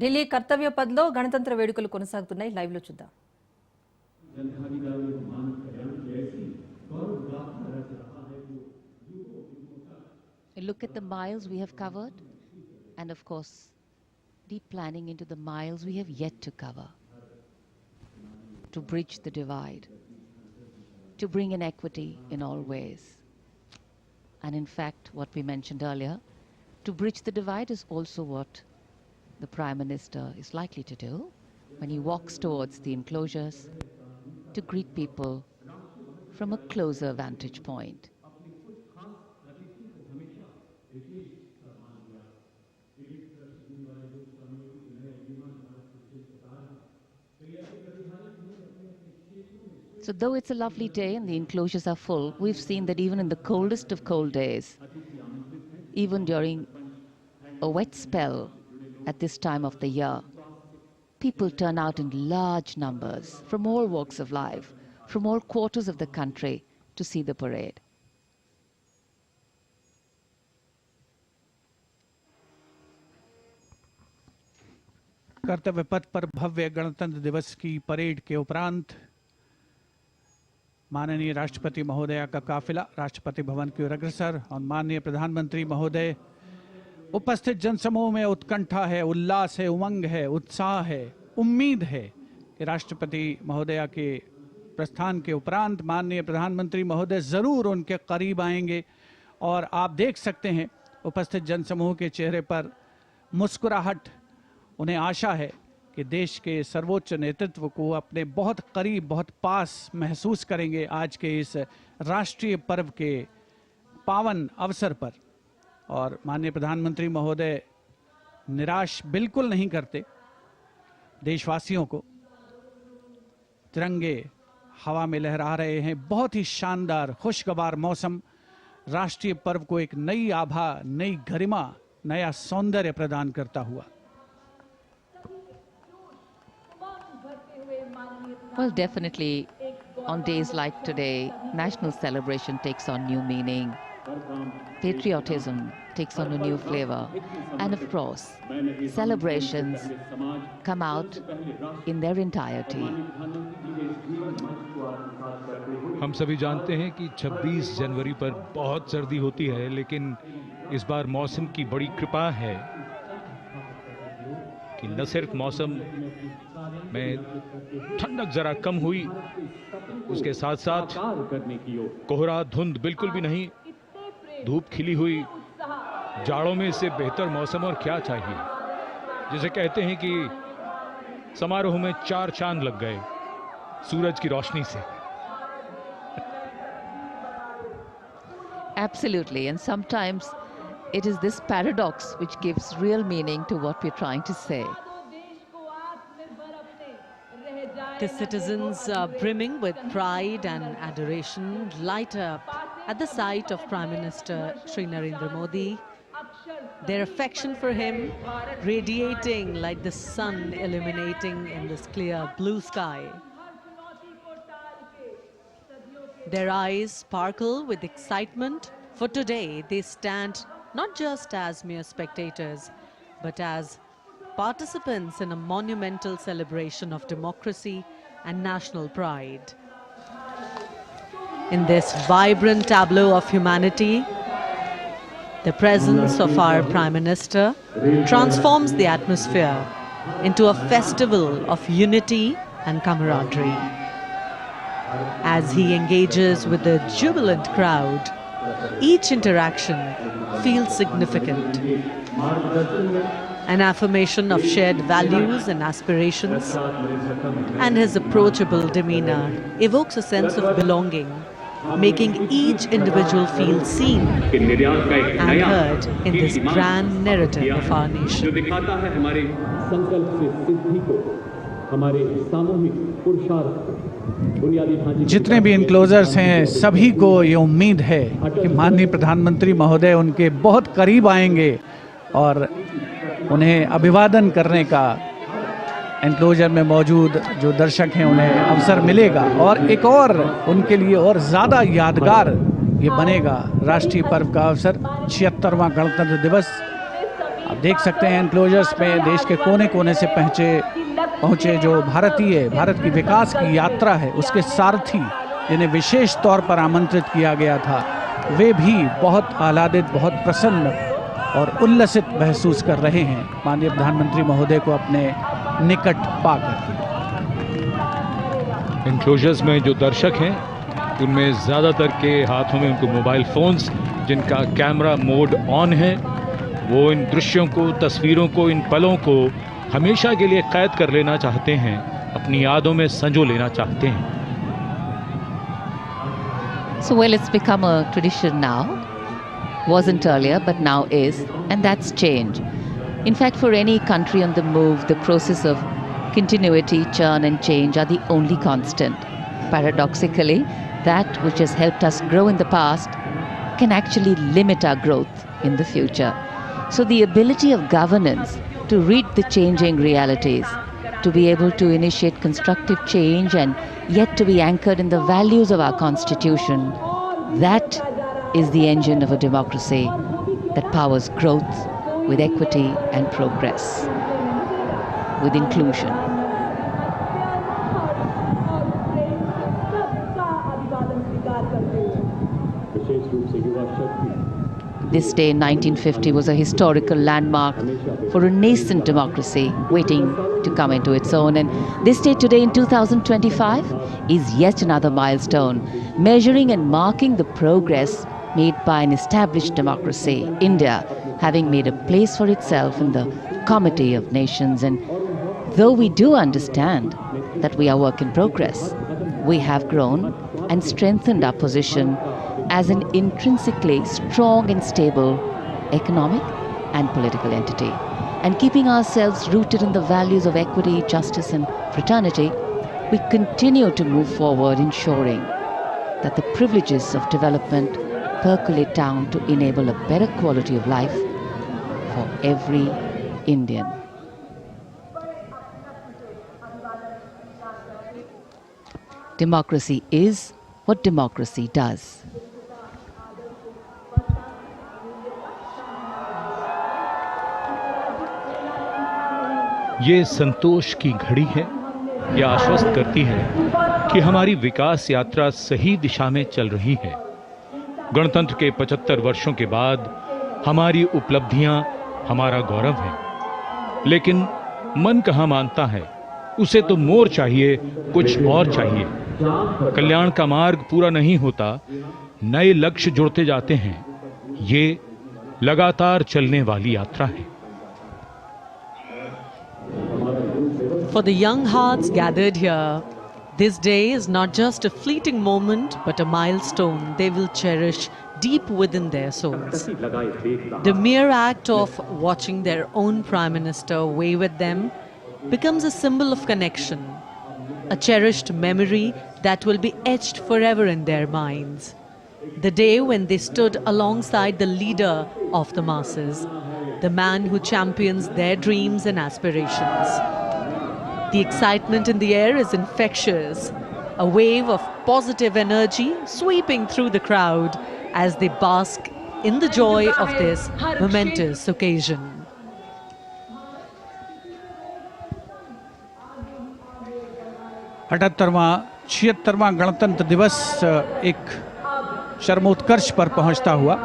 ఢిల్లీ కర్తవ్య పథ్లో గణతంత్ర వేడుకలు కొనసాగుతున్నాయి. లైవ్ లో చూద్దాం. Look at the miles we have covered, and of course, deep planning into the miles we have yet to cover to bridge the divide, to bring in equity in all ways. And in fact, what we mentioned earlier, to bridge the divide is also what the Prime Minister is likely to do when he walks towards the enclosures to greet people from a closer vantage point. So though it's a lovely day and the enclosures are full, we've seen that even in the coldest of cold days, even during a wet spell at this time of the year, people turn out in large numbers from all walks of life, from all quarters of the country to see the parade. कर्तव्य पथ पर भव्य गणतंत्र दिवस की parade के उपरांत माननीय राष्ट्रपति महोदया का काफिला राष्ट्रपति भवन की ओर अग्रसर और माननीय प्रधानमंत्री महोदय उपस्थित जनसमूह में उत्कंठा है, उल्लास है, उमंग है, उत्साह है, उम्मीद है कि राष्ट्रपति महोदया के प्रस्थान के उपरांत माननीय प्रधानमंत्री महोदय जरूर उनके करीब आएंगे। और आप देख सकते हैं उपस्थित जनसमूह के चेहरे पर मुस्कुराहट। उन्हें आशा है कि देश के सर्वोच्च नेतृत्व को अपने बहुत करीब, बहुत पास महसूस करेंगे आज के इस राष्ट्रीय पर्व के पावन अवसर पर। और माननीय प्रधानमंत्री महोदय निराश बिल्कुल नहीं करते देशवासियों को। तिरंगे हवा में लहरा रहे हैं। बहुत ही शानदार खुशगवार मौसम राष्ट्रीय पर्व को एक नई आभा, नई गरिमा, नया सौंदर्य प्रदान करता हुआ। Well, definitely on days like today, national celebration takes on new meaning. Patriotism takes on a new flavor. And of course, celebrations come out in their entirety. हम सभी जानते हैं कि 26 जनवरी पर बहुत सर्दी होती है, लेकिन इस बार मौसम की बड़ी कृपा है कि न सिर्फ मौसम में ठंडक जरा कम हुई, उसके साथ साथ कोहरा, धुंध बिल्कुल भी नहीं, धूप खिली हुई। जाड़ों में इससे बेहतर मौसम और क्या चाहिए। जिसे कहते हैं कि समारोह में 4 चांद लग गए सूरज की रोशनी से। Absolutely, and sometimes it is this paradox which gives real meaning to what we're trying to say. The citizens are brimming with pride and adoration, light up at the sight of Prime Minister Shri Narendra Modi. Their affection for him radiating like the sun illuminating in this clear blue sky. Their eyes sparkle with excitement, for today they stand not just as mere spectators, but as participants in a monumental celebration of democracy and national pride. In this vibrant tableau of humanity, the presence of our Prime Minister transforms the atmosphere into a festival of unity and camaraderie. As he engages with the jubilant crowd, each interaction feels significant. An affirmation of shared values and aspirations, and his approachable demeanor evokes a sense of belonging, making each individual feel seen and heard in this grand narrative of our nation. जितने भी enclosures हैं सभी को ये उम्मीद है कि माननीय प्रधानमंत्री महोदय उनके बहुत करीब आएंगे और उन्हें अभिवादन करने का एनक्लोजर में मौजूद जो दर्शक हैं उन्हें अवसर मिलेगा। और एक और उनके लिए और ज़्यादा यादगार ये बनेगा राष्ट्रीय पर्व का अवसर 76वां गणतंत्र दिवस। आप आप देख सकते हैं एनक्लोजर्स में देश के कोने कोने से पहुंचे जो भारत की विकास की यात्रा है उसके सारथी जिन्हें विशेष तौर पर आमंत्रित किया गया था, वे भी बहुत आह्लादित, बहुत प्रसन्न और उल्लसित महसूस कर रहे हैं माननीय प्रधानमंत्री महोदय को अपने निकट पाकर। एनक्लोजर्स में जो दर्शक हैं उनमें ज़्यादातर के हाथों में उनको मोबाइल फ़ोन्स जिनका कैमरा मोड ऑन है, वो इन दृश्यों को, तस्वीरों को, इन पलों को हमेशा के लिए कैद कर लेना चाहते हैं, अपनी यादों में संजो लेना चाहते हैं। So, well, it's become a tradition now. Wasn't earlier, but now is, and that's change. In fact, for any country on the move, the process of continuity, churn and change are the only constant. Paradoxically, that which has helped us grow in the past can actually limit our growth in the future. So the ability of governance to read the changing realities, to be able to initiate constructive change and yet to be anchored in the values of our constitution, that is the engine of a democracy that powers growth with equity and progress, with inclusion. This day in 1950 was a historical landmark for a nascent democracy waiting to come into its own. And this day today in 2025 is yet another milestone, measuring and marking the progress made by an established democracy, India, having made a place for itself in the Committee of Nations. And though we do understand that we are work in progress, we have grown and strengthened our position as an intrinsically strong and stable economic and political entity. And keeping ourselves rooted in the values of equity, justice and fraternity, we continue to move forward, ensuring that the privileges of development percolate down to enable a better quality of life for every Indian. Democracy is what democracy does. ये संतोष की घड़ी है, यह आश्वस्त करती है कि हमारी विकास यात्रा सही दिशा में चल रही है। गणतंत्र के 75 वर्षों के बाद हमारी उपलब्धियां हमारा गौरव है, लेकिन मन कहाँ मानता है, उसे तो मोर चाहिए, कुछ और चाहिए। कल्याण का मार्ग पूरा नहीं होता, नए लक्ष्य जुड़ते जाते हैं। ये लगातार चलने वाली यात्रा है। For the young hearts gathered here, this day is not just a fleeting moment, but a milestone they will cherish deep within their souls. The mere act of watching their own Prime Minister wave at them becomes a symbol of connection, a cherished memory that will be etched forever in their minds. The day when they stood alongside the leader of the masses, the man who champions their dreams and aspirations. The excitement in the air is infectious, a wave of positive energy sweeping through the crowd as they bask in the joy of this momentous occasion. छिहत्तरवां गणतंत्र दिवस एक चरमोत्कर्ष पर पहुंचता हुआ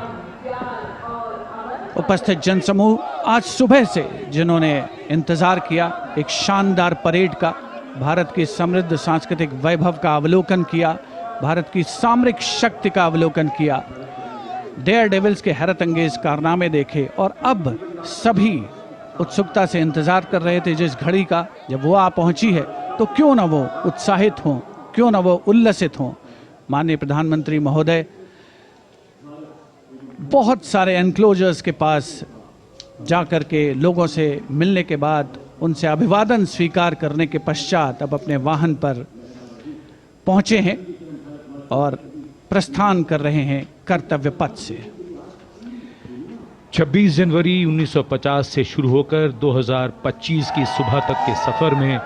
उपस्थित जनसमूह आज सुबह से जिन्होंने इंतजार किया एक शानदार परेड का, भारत की समृद्ध सांस्कृतिक वैभव का अवलोकन किया, भारत की सामरिक शक्ति का अवलोकन किया, डेयर डेविल्स के हैरत अंगेज कारनामे देखे और अब सभी उत्सुकता से इंतजार कर रहे थे जिस घड़ी का, जब वो आ पहुंची है तो क्यों ना वो उत्साहित हों, क्यों ना वो उल्लसित हों। माननीय प्रधानमंत्री महोदय बहुत सारे एनक्लोजर्स के पास जाकर के लोगों से मिलने के बाद उनसे अभिवादन स्वीकार करने के पश्चात अब अपने वाहन पर पहुंचे हैं और प्रस्थान कर रहे हैं कर्तव्य पथ से। 26 जनवरी 1950 से शुरू होकर 2025 की सुबह तक के सफर में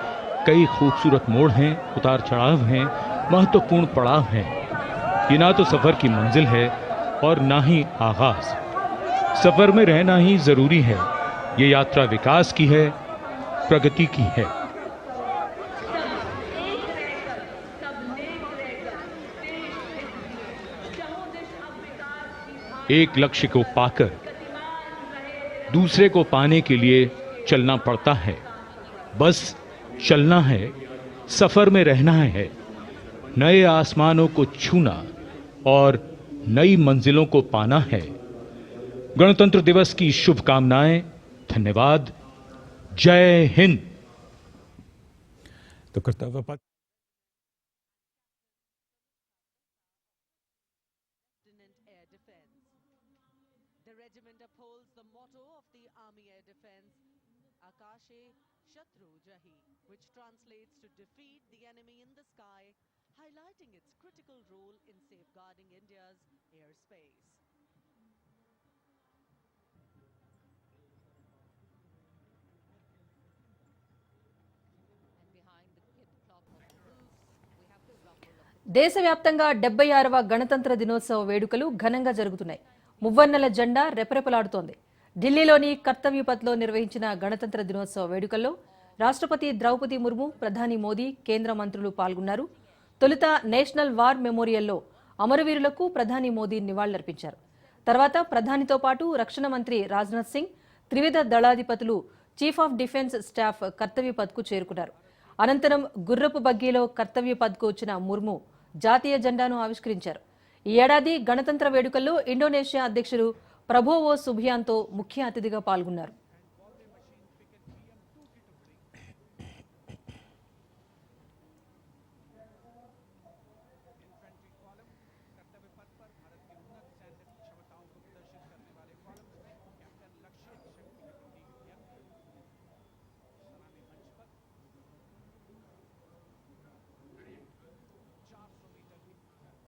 कई खूबसूरत मोड़ हैं, उतार चढ़ाव हैं, महत्वपूर्ण पड़ाव हैं। ये ना तो सफर की मंजिल है और ना ही आगाज। सफर में रहना ही जरूरी है, ये यात्रा विकास की है, प्रगति की है। एक लक्ष्य को पाकर दूसरे को पाने के लिए चलना पड़ता है। बस चलना है, सफर में रहना है, नए आसमानों को छूना और नई मंजिलों को पाना है। गणतंत्र दिवस की शुभकामनाएं। धन्यवाद। जय हिंद। तो कर्तव्य पथ Air Defence. The regiment upholds the motto of the Army Air Defence, Akashe Shatru Jahi, which translates to defeat the enemy in the sky, highlighting its critical role in safeguarding India's airspace. And behind the clock of the booth, we have the rumble of the దేశవ్యాప్తంగా 76వ గణతంత్ర దినోత్సవ వేడుకలు ఘనంగా జరుగుతున్నాయి. మువ్వన్నెల జెండా రెపరెపలాడుతోంది. ఢిల్లీలోని కర్తవ్య పథ్లో నిర్వహించిన గణతంత్ర దినోత్సవ వేడుకల్లో రాష్ట్రపతి ద్రౌపది ముర్ము, ప్రధాని మోదీ, కేంద్ర మంత్రులు పాల్గొన్నారు. తొలుత నేషనల్ వార్ మెమోరియల్లో అమరవీరులకు ప్రధాని మోదీ నివాళులర్పించారు. తర్వాత ప్రధానితో పాటు రక్షణ మంత్రి రాజ్నాథ్ సింగ్, త్రివిధ దళాధిపతులు, చీఫ్ ఆఫ్ డిఫెన్స్ స్టాఫ్ కర్తవ్య పథ్కు చేరుకున్నారు. అనంతరం గుర్రపు బగ్గీలో కర్తవ్య పథ్కు వచ్చిన ముర్ము జాతీయ జెండాను ఆవిష్కరించారు. ఈ ఏడాది గణతంత్ర వేడుకల్లో ఇండోనేషియా అధ్యక్షుడు ప్రబోవో సుబియాంతో ముఖ్య అతిథిగా పాల్గొన్నారు.